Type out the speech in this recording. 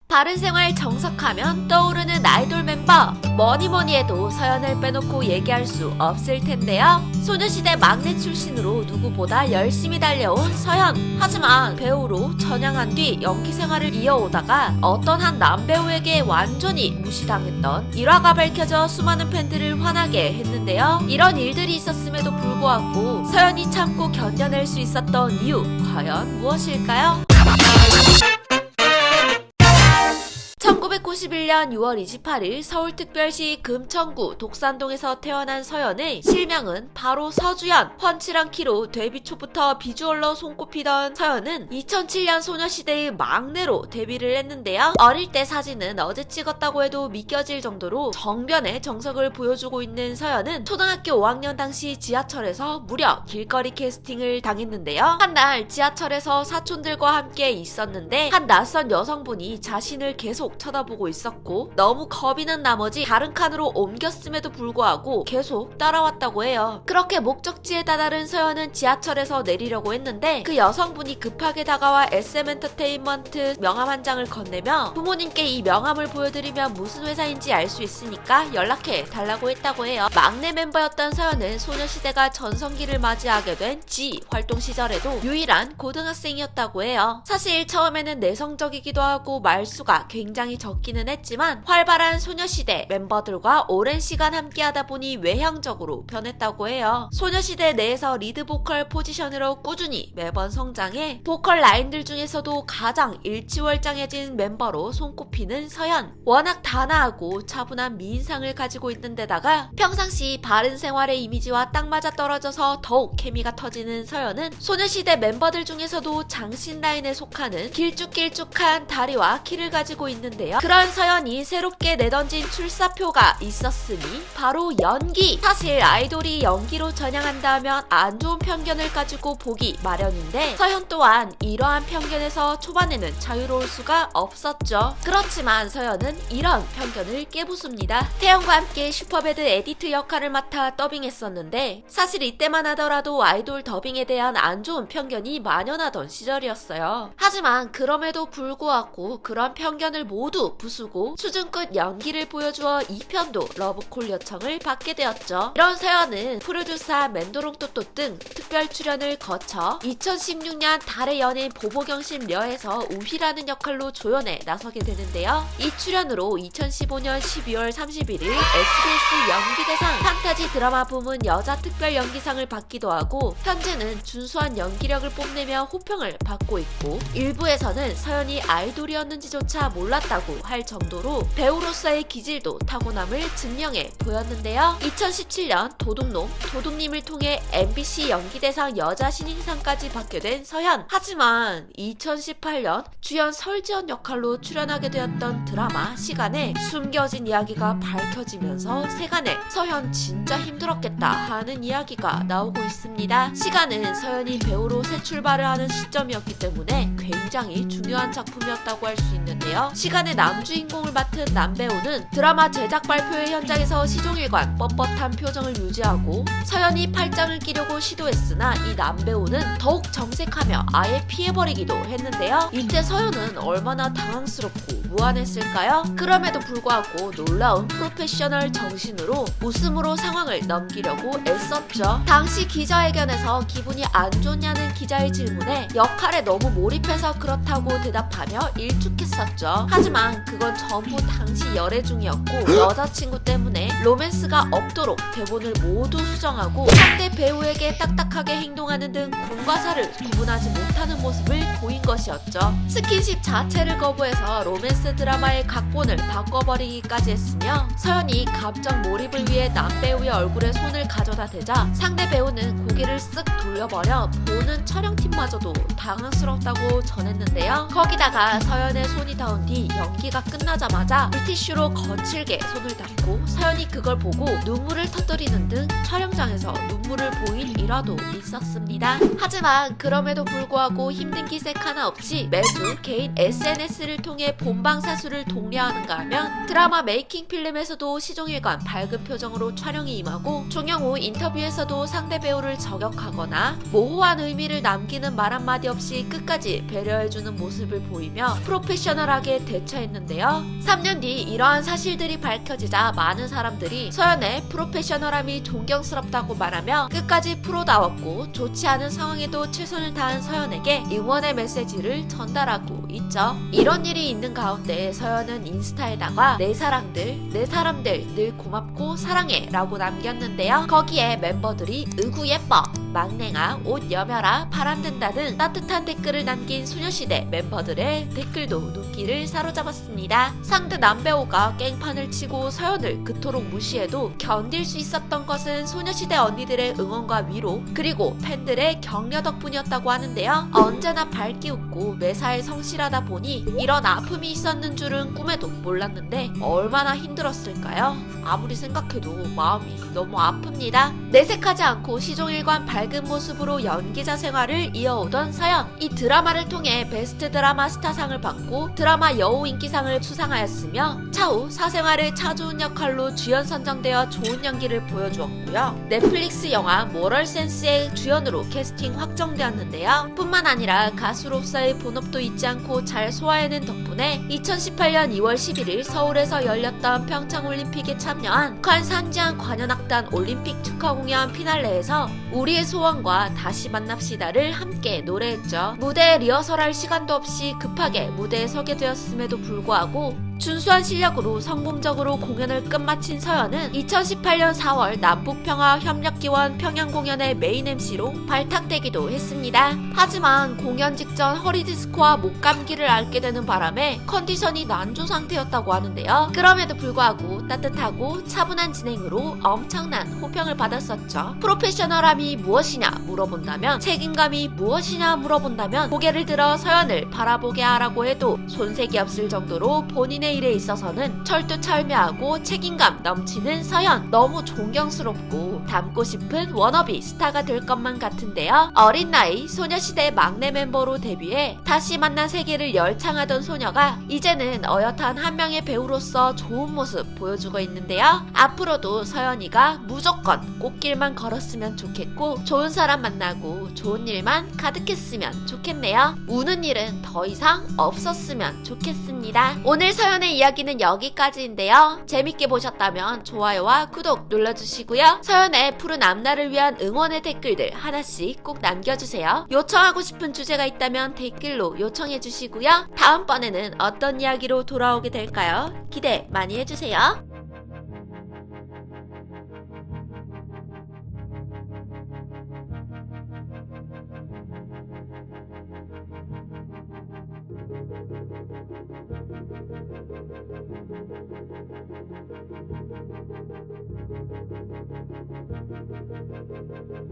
바른생활 정석하면 떠오르는 아이돌 멤버. 뭐니뭐니 해도 서연을 빼놓고 얘기할 수 없을 텐데요. 소녀시대 막내 출신으로 누구보다 열심히 달려온 서연. 하지만 배우로 전향한 뒤 연기 생활을 이어오다가 어떤 한 남배우에게 완전히 무시당했던 일화가 밝혀져 수많은 팬들을 화나게 했는데요. 이런 일들이 있었음에도 불구하고 서연이 참고 견뎌낼 수 있었던 이유, 과연 무엇일까요? 1991년 6월 28일 서울특별시 금천구 독산동에서 태어난 서연의 실명은 바로 서주연. 펀치랑 키로 데뷔 초부터 비주얼로 손꼽히던 서연은 2007년 소녀시대의 막내로 데뷔를 했는데요. 어릴 때 사진은 어제 찍었다고 해도 믿겨질 정도로 정변의 정석을 보여주고 있는 서연은 초등학교 5학년 당시 지하철에서 무려 길거리 캐스팅을 당했는데요. 한날 지하철에서 사촌들과 함께 있었는데 한 낯선 여성분이 자신을 계속 쳐다보고 있었고 너무 겁이 난 나머지 다른 칸으로 옮겼음에도 불구하고 계속 따라왔다고 해요. 그렇게 목적지에 다다른 서연은 지하철에서 내리려고 했는데 그 여성분이 급하게 다가와 SM엔터테인먼트 명함 한 장을 건네며 부모님께 이 명함을 보여드리면 무슨 회사인지 알 수 있으니까 연락해 달라고 했다고 해요. 막내 멤버였던 서연은 소녀시대가 전성기를 맞이하게 된 G 활동 시절에도 유일한 고등학생이었다고 해요. 사실 처음에는 내성적이기도 하고 말수가 굉장히 적기는 했지만 활발한 소녀시대 멤버들과 오랜 시간 함께하다 보니 외향적으로 변했다고 해요. 소녀시대 내에서 리드 보컬 포지션으로 꾸준히 매번 성장해 보컬 라인들 중에서도 가장 일치월장해진 멤버로 손꼽히는 서연. 워낙 단아하고 차분한 미인상을 가지고 있는 데다가 평상시 바른 생활의 이미지와 딱 맞아 떨어져서 더욱 케미가 터지는 서연은 소녀시대 멤버들 중에서도 장신 라인에 속하는 길쭉길쭉한 다리와 키를 가지고 있는데요. 그런 서연이 새롭게 내던진 출사표가 있었으니 바로 연기. 사실 아이돌이 연기로 전향한다면 안 좋은 편견을 가지고 보기 마련인데 서연 또한 이러한 편견에서 초반에는 자유로울 수가 없었죠. 그렇지만 서연은 이런 편견을 깨부숩니다. 태연과 함께 슈퍼배드 에디트 역할을 맡아 더빙했었는데 사실 이때만 하더라도 아이돌 더빙에 대한 안 좋은 편견이 만연하던 시절이었어요. 하지만 그럼에도 불구하고 그런 편견을 모두 부수고 수준급 연기를 보여주어 2편도 러브콜 요청을 받게 되었죠. 이런 서연은 프로듀서 맨도롱또또 등 특별 출연을 거쳐 2016년 달의 연인 보보경심 려에서 우희라는 역할로 조연에 나서게 되는데요. 이 출연으로 2015년 12월 31일 SBS 연기대상 판타지 드라마 부문 여자 특별 연기상을 받기도 하고 현재는 준수한 연기력을 뽐내며 호평을 받고 있고 일부에서는 서연이 아이돌이었는지조차 몰랐다고 할 정도로 배우로서의 기질도 타고남을 증명해 보였는데요. 2017년 도둑님을 통해 MBC 연기대상 여자 신인상까지 받게 된 서연. 하지만 2018년 주연 설지연 역할로 출연하게 되었던 드라마 시간에 숨겨진 이야기가 밝혀지면서 세간에 서연 진짜 힘들었겠다 하는 이야기가 나오고 있습니다. 시간은 서연이 배우로 새 출발을 하는 시점이었기 때문에 굉장히 중요한 작품이었다고 할 수 있는데요. 시간의 남주인공을 맡은 남배우는 드라마 제작 발표회 현장에서 시종일관 뻣뻣한 표정을 유지하고 서연이 팔짱을 끼려고 시도했으나 이 남배우는 더욱 정색하며 아예 피해버리기도 했는데요. 이때 서연은 얼마나 당황스럽고 무안했을까요? 그럼에도 불구하고 놀라운 프로페셔널 정신으로 웃음으로 상황을 넘기려고 애썼죠. 당시 기자회견에서 기분이 안 좋냐는 기자의 질문에 역할에 너무 몰입해서 그렇다고 대답하며 일축했었죠. 하지만 그건 전부 당시 열애 중이었고 여자친구 때문에 로맨스가 없도록 대본을 모두 수정하고 상대 배우에게 딱딱하게 행동하는 등 공과 사를 구분하지 못하는 모습을 보인 것이었죠. 스킨십 자체를 거부해서 로맨스 드라마의 각본을 바꿔버리기까지 했으며 서연이 감정 몰입을 위해 남배우의 얼굴에 손을 가져다 대자 상대 배우는 고개를 쓱 돌려버려 보는 촬영팀마저도 당황스럽다고 전했는데요. 거기다가 서연의 손이 닿은 뒤 연기가 끝나자마자 물티슈로 거칠게 손을 닦고 서연이 그걸 보고 눈물을 터뜨리는 등 촬영장에서 눈물을 보인 일화도 있었습니다. 하지만 그럼에도 불구하고 힘든 기색 하나 없이 매주 개인 SNS를 통해 본방사수를 독려하는가 하면 드라마 메이킹 필름에서도 시종일관 밝은 표정으로 촬영에 임하고 종영후 인터뷰에서도 상대 배우를 저격하거나 모호한 의미를 남기는 말 한마디 없이 끝까지 배려해주는 모습을 보이며 프로페셔널하게 대처 교체했는데요. 3년 뒤 이러한 사실들이 밝혀지자 많은 사람들이 서연의 프로페셔널함이 존경스럽다고 말하며 끝까지 프로다웠고 좋지 않은 상황에도 최선을 다한 서연에게 응원의 메시지를 전달하고 있죠. 이런 일이 있는 가운데 서연은 인스타에다가 내 사랑들, 내 사람들 늘 고맙고 사랑해 라고 남겼는데요. 거기에 멤버들이 으구 예뻐, 막냉아, 옷 여며라, 바람든다 등 따뜻한 댓글을 남긴 소녀시대 멤버들의 댓글도 눈길을 사로잡았습니다. 상대 남배우가 깽판을 치고 서연을 그토록 무시해도 견딜 수 있었던 것은 소녀시대 언니들의 응원과 위로 그리고 팬들의 격려 덕분이었다고 하는데요. 언제나 밝게 웃고 매사에 성실하다 보니 이런 아픔이 있었는 줄은 꿈에도 몰랐는데 얼마나 힘들었을까요? 아무리 생각해도 마음이 너무 아픕니다. 내색하지 않고 시종일관 밝은 모습으로 연기자 생활을 이어오던 서연. 이 드라마를 통해 베스트 드라마 스타상을 받고 드라마 여우 인기상을 수상하였으며 차후 사생활을 차주은 역할로 주연 선정되어 좋은 연기를 보여주었고요. 넷플릭스 영화 모럴센스의 주연으로 캐스팅 확정되었는데요. 뿐만 아니라 가수로서의 본업도 잊지 않고 잘 소화해낸 덕분에 2018년 2월 11일 서울에서 열렸던 평창올림픽에 참여한 북한 산지안 관현악단 올림픽 축하 공연 피날레에서 우리의 소원과 다시 만납시다를 함께 노래했죠. 무대에 리허설할 시간도 없이 급하게 무대에 서게 되었음에도 불구하고 준수한 실력으로 성공적으로 공연을 끝마친 서연은 2018년 4월 남북평화협력기원 평양 공연의 메인 MC로 발탁되기도 했습니다. 하지만 공연 직전 허리 디스크와 목 감기를 앓게 되는 바람에 컨디션이 난조 상태였다고 하는데요. 그럼에도 불구하고 따뜻하고 차분한 진행으로 엄청난 호평을 받았었죠. 프로페셔널함이 무엇이냐 물어본다면, 책임감이 무엇이냐 물어본다면 고개를 들어 서연을 바라보게 하라고 해도 손색이 없을 정도로 본인의 일에 있어서는 철두철미하고 책임감 넘치는 서연. 너무 존경스럽고 닮고 싶은 워너비 스타가 될 것만 같은데요. 어린 나이 소녀시대 막내 멤버로 데뷔해 다시 만난 세계를 열창하던 소녀가 이제는 어엿한 한 명의 배우로서 좋은 모습 보여주고 있는데요. 앞으로도 서연이가 무조건 꽃길만 걸었으면 좋겠고 좋은 사람 만나고 좋은 일만 가득했으면 좋겠네요. 우는 일은 더 이상 없었으면 좋겠습니다. 오늘 서연의 이야기는 여기까지인데요. 재밌게 보셨다면 좋아요와 구독 눌러주시고요. 서연의 푸른 앞날을 위한 응원의 댓글들 하나씩 꼭 남겨주세요. 요청하고 싶은 주제가 있다면 댓글로 요청해주시고요. 다음번에는 어떤 이야기로 돌아오게 될까요? 기대 많이 해주세요.